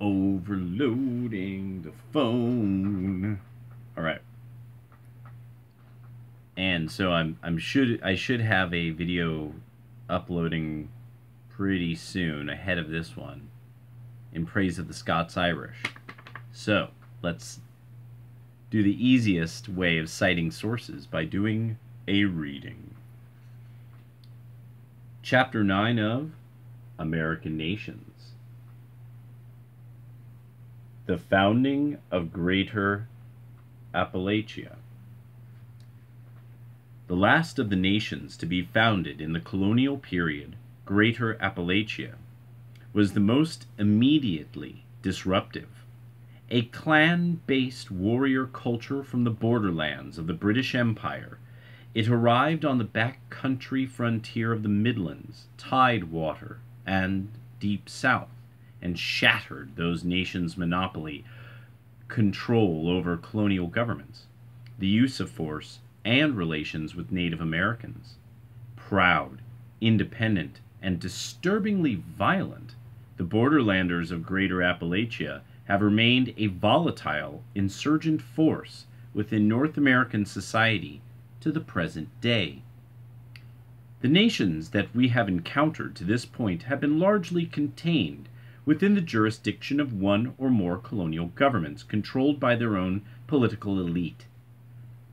Overloading the phone. All right. And so I should have a video uploading pretty soon ahead of this one in praise of the Scots Irish. So, let's do the easiest way of citing sources by doing a reading. Chapter 9 of American Nations. The founding of Greater Appalachia. The last of the nations to be founded in the colonial period, Greater Appalachia, was the most immediately disruptive. A clan-based warrior culture from the borderlands of the British Empire, it arrived on the back-country frontier of the Midlands, Tidewater, and Deep South, and shattered those nations' monopoly control over colonial governments, the use of force, and relations with Native Americans. Proud, independent, and disturbingly violent, the borderlanders of Greater Appalachia have remained a volatile, insurgent force within North American society to the present day. The nations that we have encountered to this point have been largely contained within the jurisdiction of one or more colonial governments controlled by their own political elite.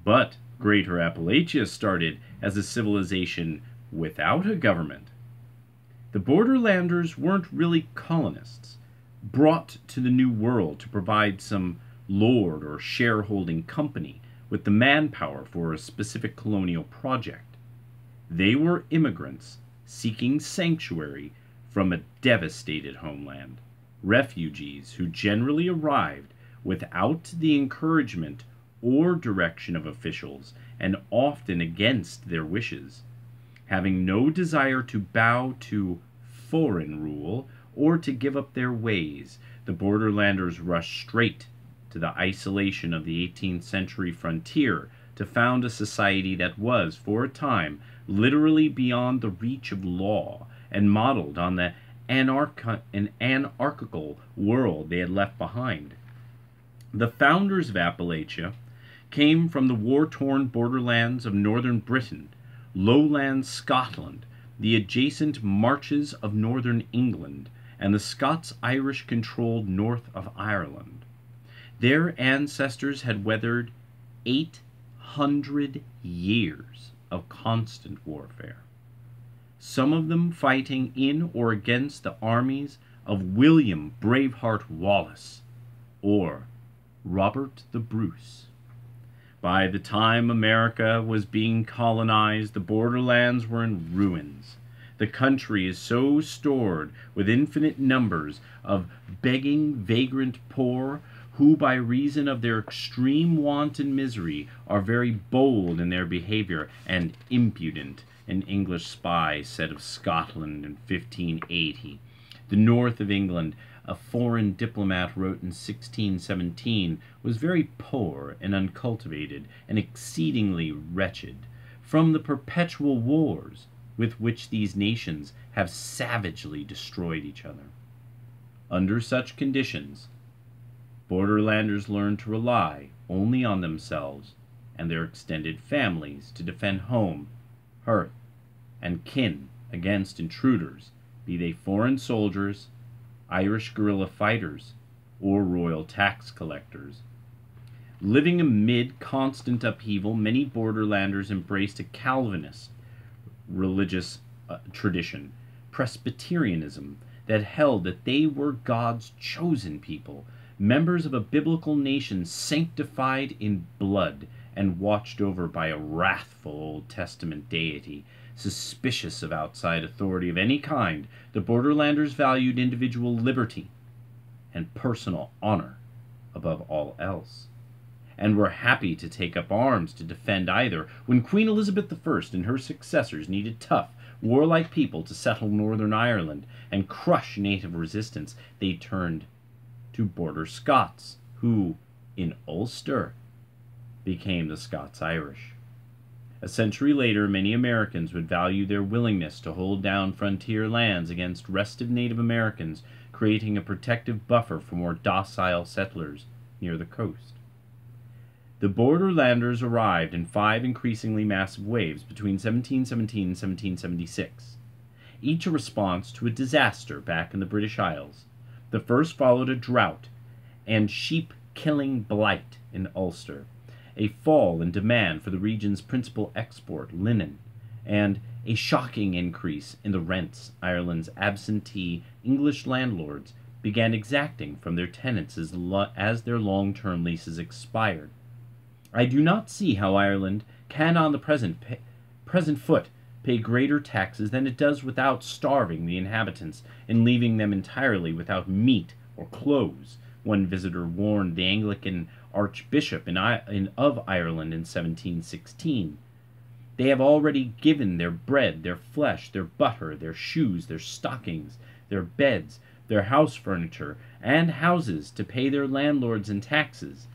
But Greater Appalachia started as a civilization without a government. The borderlanders weren't really colonists, brought to the New World to provide some lord or shareholding company with the manpower for a specific colonial project. They were immigrants seeking sanctuary from a devastated homeland, refugees who generally arrived without the encouragement or direction of officials, and often against their wishes. Having no desire to bow to foreign rule or to give up their ways, the borderlanders rushed straight to the isolation of the 18th century frontier to found a society that was, for a time, literally beyond the reach of law and modeled on the anarchical world they had left behind. The founders of Appalachia came from the war-torn borderlands of northern Britain, lowland Scotland, the adjacent marches of northern England, and the Scots-Irish-controlled north of Ireland. Their ancestors had weathered 800 years of constant warfare, some of them fighting in or against the armies of William Braveheart Wallace or Robert the Bruce. By the time America was being colonized, the borderlands were in ruins. The country is so stored with infinite numbers of begging, vagrant poor, who by reason of their extreme want and misery are very bold in their behavior and impudent, an English spy said of Scotland in 1580. The north of England, a foreign diplomat wrote in 1617, was very poor and uncultivated and exceedingly wretched, from the perpetual wars with which these nations have savagely destroyed each other. Under such conditions, borderlanders learned to rely only on themselves and their extended families to defend home, hearth, and kin against intruders, be they foreign soldiers, Irish guerrilla fighters, or royal tax collectors. Living amid constant upheaval, many borderlanders embraced a Calvinist religious tradition, Presbyterianism, that held that they were God's chosen people, members of a biblical nation sanctified in blood and watched over by a wrathful Old Testament deity. Suspicious of outside authority of any kind, the borderlanders valued individual liberty and personal honor above all else, and were happy to take up arms to defend either. When Queen Elizabeth I and her successors needed tough, warlike people to settle Northern Ireland and crush native resistance, they turned to border Scots, who, in Ulster, became the Scots-Irish. A century later, many Americans would value their willingness to hold down frontier lands against restive Native Americans, creating a protective buffer for more docile settlers near the coast. The borderlanders arrived in 5 increasingly massive waves between 1717 and 1776, each a response to a disaster back in the British Isles. The first followed a drought and sheep-killing blight in Ulster, a fall in demand for the region's principal export, linen, and a shocking increase in the rents Ireland's absentee English landlords began exacting from their tenants as their long-term leases expired. I do not see how Ireland can on the present foot pay greater taxes than it does without starving the inhabitants and leaving them entirely without meat or clothes, one visitor warned the Anglican Archbishop of Ireland in 1716. They have already given their bread, their flesh, their butter, their shoes, their stockings, their beds, their house furniture, and houses to pay their landlords and taxes.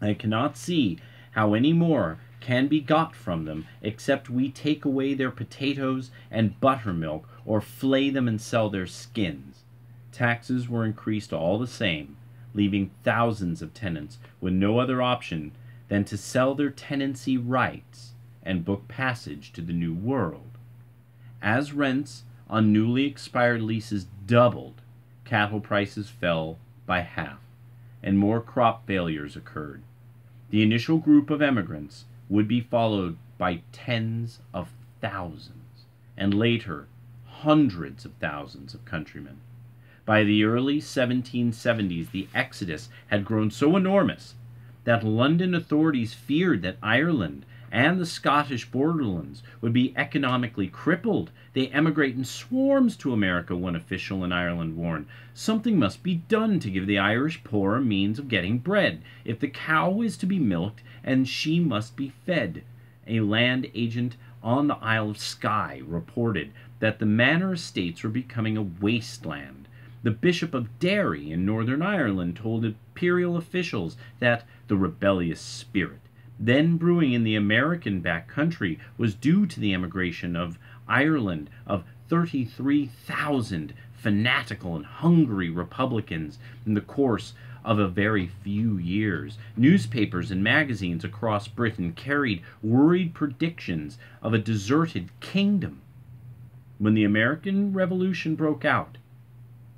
I cannot see how any more can be got from them except we take away their potatoes and buttermilk or flay them and sell their skins. Taxes were increased all the same, leaving thousands of tenants with no other option than to sell their tenancy rights and book passage to the New World. As rents on newly expired leases doubled, cattle prices fell by half, and more crop failures occurred. The initial group of emigrants would be followed by tens of thousands, and later hundreds of thousands of countrymen. By the early 1770s, the exodus had grown so enormous that London authorities feared that Ireland and the Scottish borderlands would be economically crippled. They emigrate in swarms to America, one official in Ireland warned. Something must be done to give the Irish poor a means of getting bread. If the cow is to be milked, and she must be fed. A land agent on the Isle of Skye reported that the manor estates were becoming a wasteland. The Bishop of Derry in Northern Ireland told imperial officials that the rebellious spirit then brewing in the American back country was due to the emigration of Ireland of 33,000 fanatical and hungry Republicans in the course of a very few years. Newspapers and magazines across Britain carried worried predictions of a deserted kingdom. When the American Revolution broke out,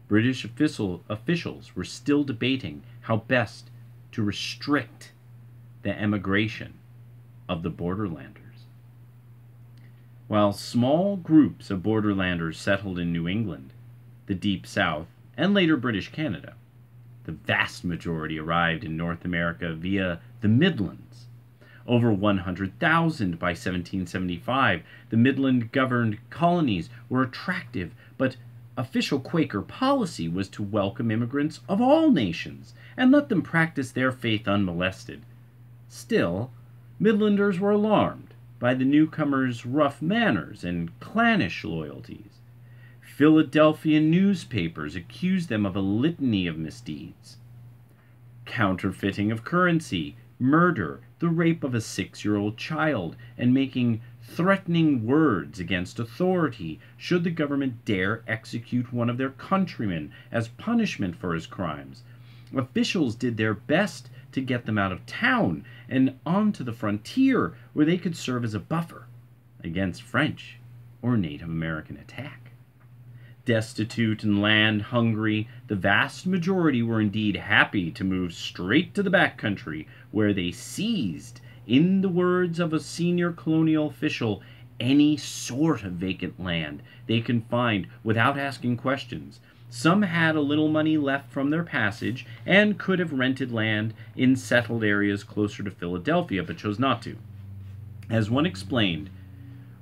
British officials were still debating how best to restrict the emigration of the borderlanders. While small groups of borderlanders settled in New England, the Deep South, and later British Canada, the vast majority arrived in North America via the Midlands. Over 100,000 by 1775, the Midland-governed colonies were attractive, but official Quaker policy was to welcome immigrants of all nations and let them practice their faith unmolested. Still, Midlanders were alarmed by the newcomers' rough manners and clannish loyalties. Philadelphia newspapers accused them of a litany of misdeeds: counterfeiting of currency, murder, the rape of a 6-year-old child, and making threatening words against authority should the government dare execute one of their countrymen as punishment for his crimes. Officials did their best to get them out of town and onto the frontier, where they could serve as a buffer against French or Native American attack. Destitute and land-hungry, the vast majority were indeed happy to move straight to the back country, where they seized, in the words of a senior colonial official, any sort of vacant land they can find without asking questions. Some had a little money left from their passage and could have rented land in settled areas closer to Philadelphia, but chose not to. As one explained,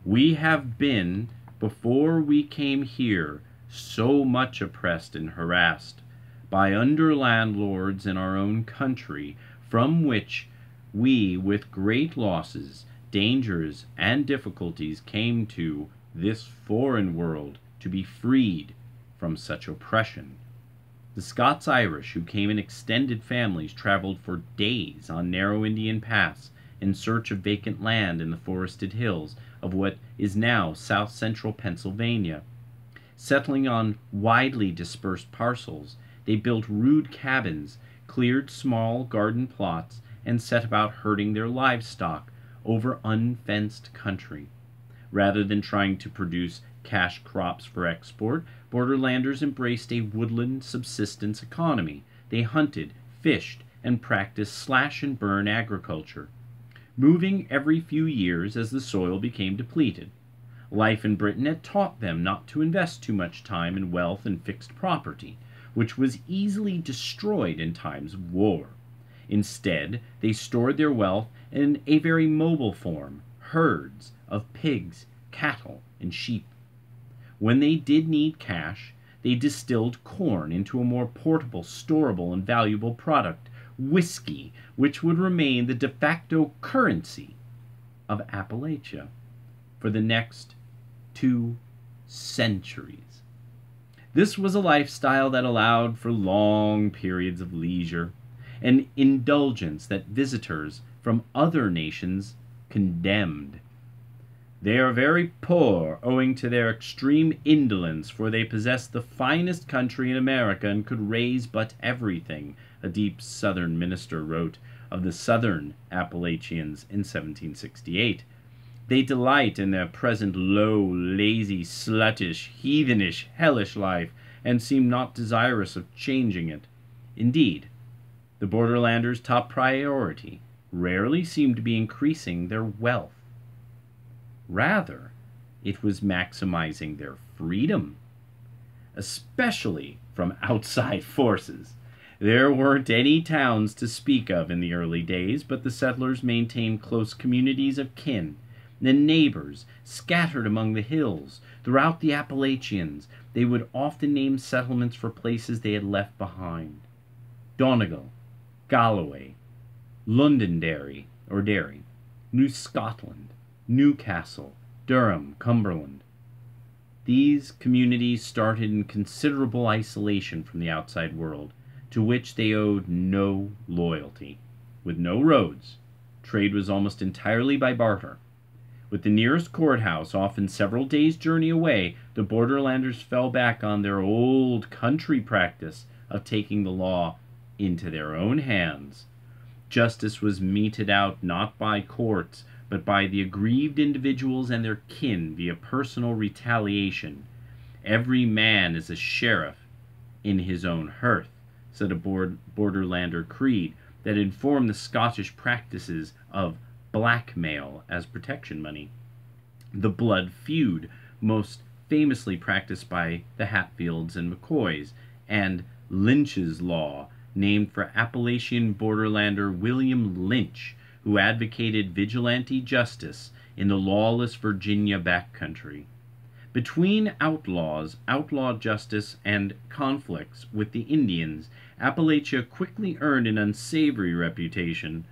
"We have been, before we came here, so much oppressed and harassed by under landlords in our own country, from which we, with great losses, dangers, and difficulties, came to this foreign world to be freed from such oppression." The Scots-Irish, who came in extended families, traveled for days on narrow Indian paths in search of vacant land in the forested hills of what is now south-central Pennsylvania. Settling on widely dispersed parcels, they built rude cabins, cleared small garden plots, and set about herding their livestock over unfenced country. Rather than trying to produce cash crops for export, borderlanders embraced a woodland subsistence economy. They hunted, fished, and practiced slash-and-burn agriculture, moving every few years as the soil became depleted. Life in Britain had taught them not to invest too much time and wealth in fixed property, which was easily destroyed in times of war. Instead, they stored their wealth in a very mobile form, herds of pigs, cattle, and sheep. When they did need cash, they distilled corn into a more portable, storable, and valuable product, whiskey, which would remain the de facto currency of Appalachia for the next 2 centuries. This was a lifestyle that allowed for long periods of leisure, an indulgence that visitors from other nations condemned. They are very poor owing to their extreme indolence, for they possess the finest country in America and could raise but everything, a deep Southern minister wrote of the Southern Appalachians in 1768. They delight in their present low, lazy, sluttish, heathenish, hellish life, and seem not desirous of changing it. Indeed, the borderlanders' top priority rarely seemed to be increasing their wealth. Rather, it was maximizing their freedom, especially from outside forces. There weren't any towns to speak of in the early days, but the settlers maintained close communities of kin and neighbors scattered among the hills. Throughout the Appalachians, they would often name settlements for places they had left behind: Donegal, Galloway, Londonderry or Derry, New Scotland, Newcastle, Durham, Cumberland. These communities started in considerable isolation from the outside world, to which they owed no loyalty. With no roads, trade was almost entirely by barter. With the nearest courthouse often several days' journey away, the borderlanders fell back on their old country practice of taking the law into their own hands. Justice was meted out not by courts, but by the aggrieved individuals and their kin via personal retaliation. Every man is a sheriff in his own hearth, said a borderlander creed that informed the Scottish practices of blackmail as protection money. The blood feud, most famously practiced by the Hatfields and McCoys, and Lynch's law, named for Appalachian borderlander William Lynch, who advocated vigilante justice in the lawless Virginia backcountry. Between outlaws, outlaw justice, and conflicts with the Indians, Appalachia quickly earned an unsavory reputation.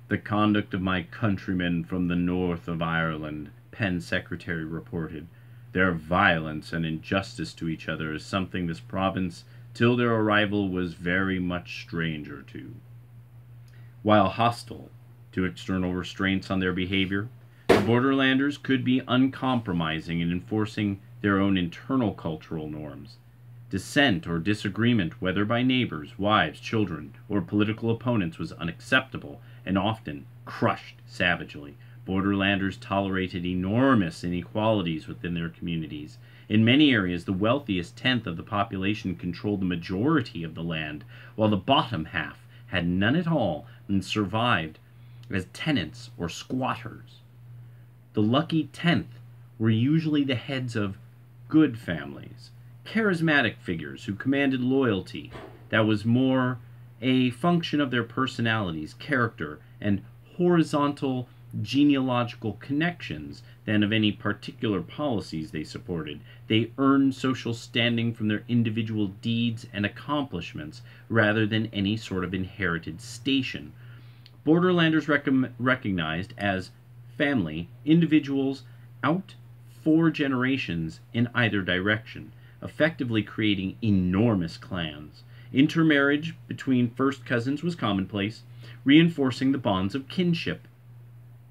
"The conduct of my countrymen from the north of Ireland," Penn Secretary reported, "their violence and injustice to each other is something this province, till their arrival, was very much stranger to." While hostile to external restraints on their behavior, the borderlanders could be uncompromising in enforcing their own internal cultural norms. Dissent or disagreement, whether by neighbors, wives, children, or political opponents, was unacceptable and often crushed savagely. Borderlanders tolerated enormous inequalities within their communities. In many areas, the wealthiest tenth of the population controlled the majority of the land, while the bottom half had none at all and survived as tenants or squatters. The lucky tenth were usually the heads of good families, charismatic figures who commanded loyalty that was more a function of their personalities, character, and horizontal genealogical connections than of any particular policies they supported. They earned social standing from their individual deeds and accomplishments rather than any sort of inherited station. Borderlanders recognized as family individuals out 4 generations in either direction, effectively creating enormous clans. Intermarriage between first cousins was commonplace, reinforcing the bonds of kinship.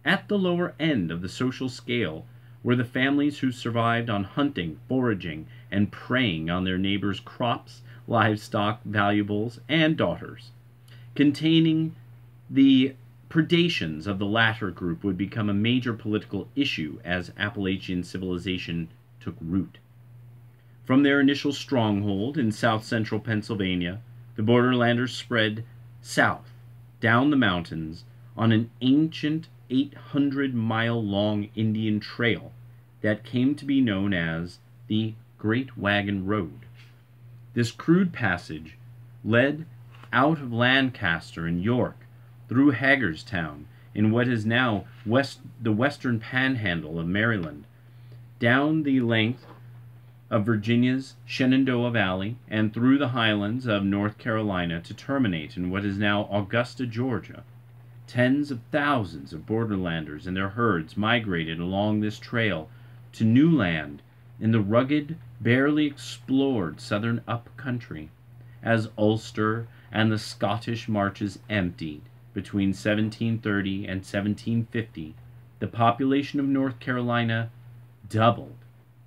At the lower end of the social scale were the families who survived on hunting, foraging, and preying on their neighbors' crops, livestock, valuables, and daughters. Containing the predations of the latter group would become a major political issue as Appalachian civilization took root. From their initial stronghold in south-central Pennsylvania, the borderlanders spread south, down the mountains, on an ancient 800-mile-long Indian trail that came to be known as the Great Wagon Road. This crude passage led out of Lancaster and York, through Hagerstown, in what is now the western panhandle of Maryland, down the length of Virginia's Shenandoah Valley, and through the highlands of North Carolina to terminate in what is now Augusta, Georgia. Tens of thousands of borderlanders and their herds migrated along this trail to new land in the rugged, barely explored southern up country. As Ulster and the Scottish marches emptied between 1730 and 1750, the population of North Carolina doubled,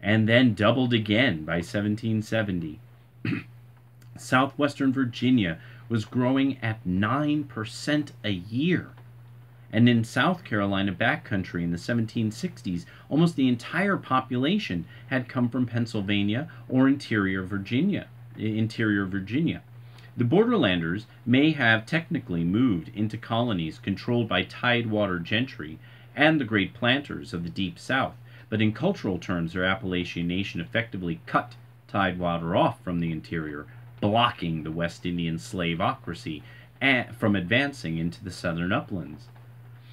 and then doubled again by 1770. Southwestern Virginia was growing at 9% a year. And in South Carolina backcountry in the 1760s, almost the entire population had come from Pennsylvania or interior Virginia. The borderlanders may have technically moved into colonies controlled by tidewater gentry and the great planters of the Deep South, but in cultural terms their Appalachian nation effectively cut tidewater off from the interior, blocking the West Indian slaveocracy from advancing into the southern uplands.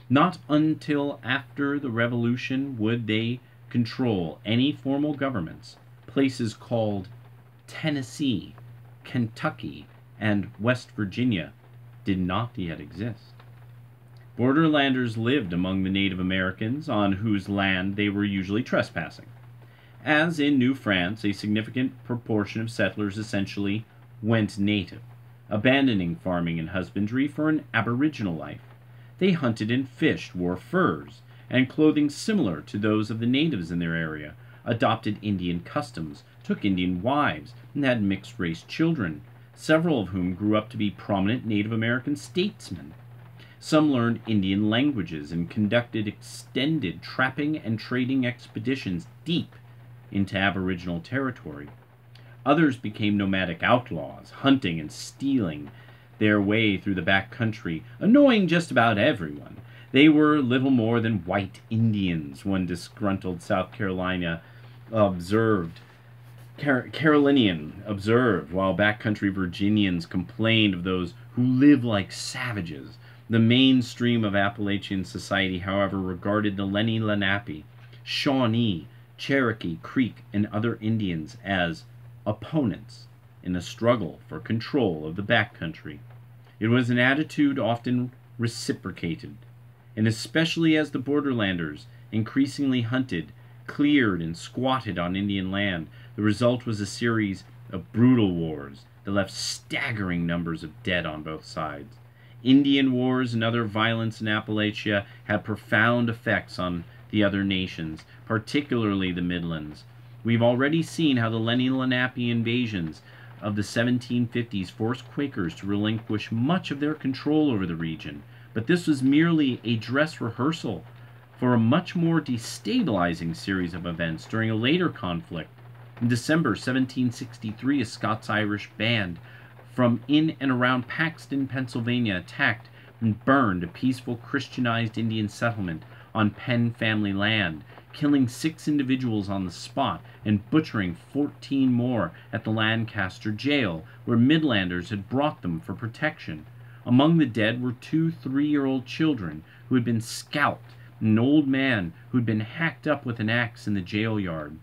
Not until after the Revolution would they control any formal governments. Places called Tennessee, Kentucky, and West Virginia did not yet exist. Borderlanders lived among the Native Americans on whose land they were usually trespassing. As in New France, a significant proportion of settlers essentially went native, abandoning farming and husbandry for an aboriginal life. They hunted and fished, wore furs and clothing similar to those of the natives in their area, adopted Indian customs, took Indian wives, and had mixed-race children, several of whom grew up to be prominent Native American statesmen. Some learned Indian languages and conducted extended trapping and trading expeditions deep into Aboriginal territory. Others became nomadic outlaws, hunting and stealing their way through the back country, annoying just about everyone. They were little more than white Indians, one disgruntled South Carolinian observed, while backcountry Virginians complained of those who live like savages. The mainstream of Appalachian society, however, regarded the Lenni Lenape, Shawnee, Cherokee, Creek, and other Indians as opponents in a struggle for control of the backcountry. It was an attitude often reciprocated, and especially as the borderlanders increasingly hunted, cleared, and squatted on Indian land, the result was a series of brutal wars that left staggering numbers of dead on both sides. Indian wars and other violence in Appalachia had profound effects on the other nations, particularly the Midlands. We've already seen how the Lenni Lenape invasions of the 1750s forced Quakers to relinquish much of their control over the region, but this was merely a dress rehearsal for a much more destabilizing series of events during a later conflict. In December 1763, a Scots-Irish band from in and around Paxton, Pennsylvania, attacked and burned a peaceful Christianized Indian settlement on Penn family land, killing 6 individuals on the spot and butchering 14 more at the Lancaster jail, where Midlanders had brought them for protection. Among the dead were 2 3-year-old children who had been scalped, and an old man who had been hacked up with an axe in the jail yard.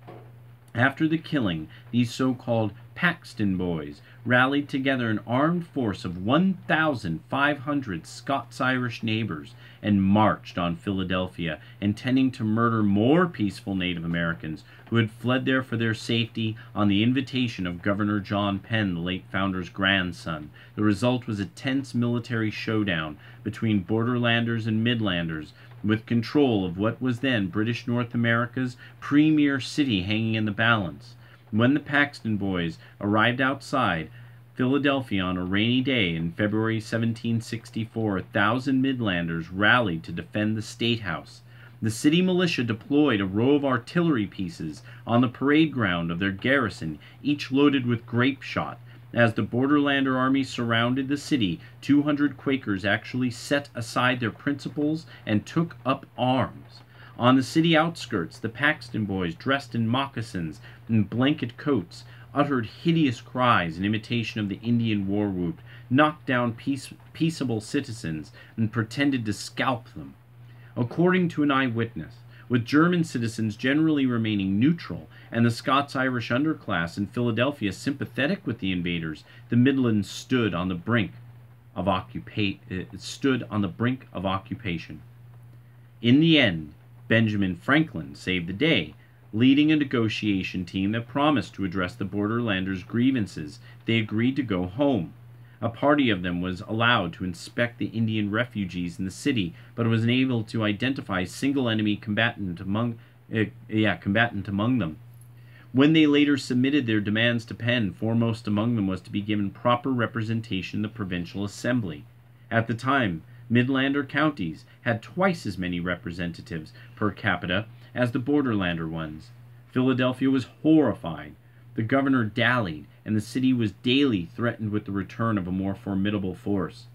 After the killing, these so-called Paxton boys rallied together an armed force of 1,500 Scots-Irish neighbors and marched on Philadelphia, intending to murder more peaceful Native Americans who had fled there for their safety on the invitation of Governor John Penn, the late founder's grandson. The result was a tense military showdown between borderlanders and Midlanders, with control of what was then British North America's premier city hanging in the balance. When the Paxton Boys arrived outside Philadelphia on a rainy day in February 1764, 1,000 Midlanders rallied to defend the State House. The city militia deployed a row of artillery pieces on the parade ground of their garrison, each loaded with grape shot. As the Borderlander army surrounded the city, 200 Quakers actually set aside their principles and took up arms. On the city outskirts, the Paxton Boys, dressed in moccasins and blanket coats, uttered hideous cries in imitation of the Indian war whoop, knocked down peaceable citizens, and pretended to scalp them. According to an eyewitness, with German citizens generally remaining neutral and the Scots-Irish underclass in Philadelphia sympathetic with the invaders, the Midlands stood on the brink of occupation. In the end, Benjamin Franklin saved the day, leading a negotiation team that promised to address the Borderlanders' grievances. They agreed to go home. A party of them was allowed to inspect the Indian refugees in the city, but was unable to identify a single enemy combatant among them. When they later submitted their demands to Penn, foremost among them was to be given proper representation in the provincial assembly. At the time, Midlander counties had twice as many representatives per capita as the Borderlander ones. Philadelphia was horrified. The governor dallied, and the city was daily threatened with the return of a more formidable force.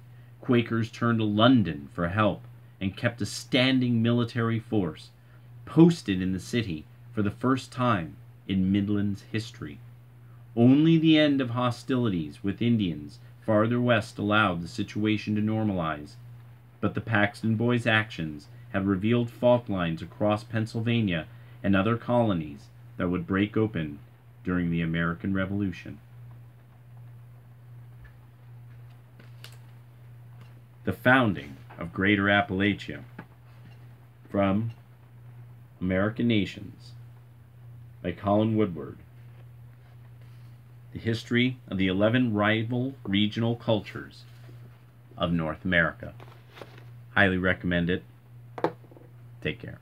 Quakers turned to London for help and kept a standing military force posted in the city for the first time in Midland's history. Only the end of hostilities with Indians farther west allowed the situation to normalize, but the Paxton Boys' actions had revealed fault lines across Pennsylvania and other colonies that would break open during the American Revolution. The founding of Greater Appalachia, from American Nations by Colin Woodward. The history of the 11 rival regional cultures of North America. Highly recommend it. Take care.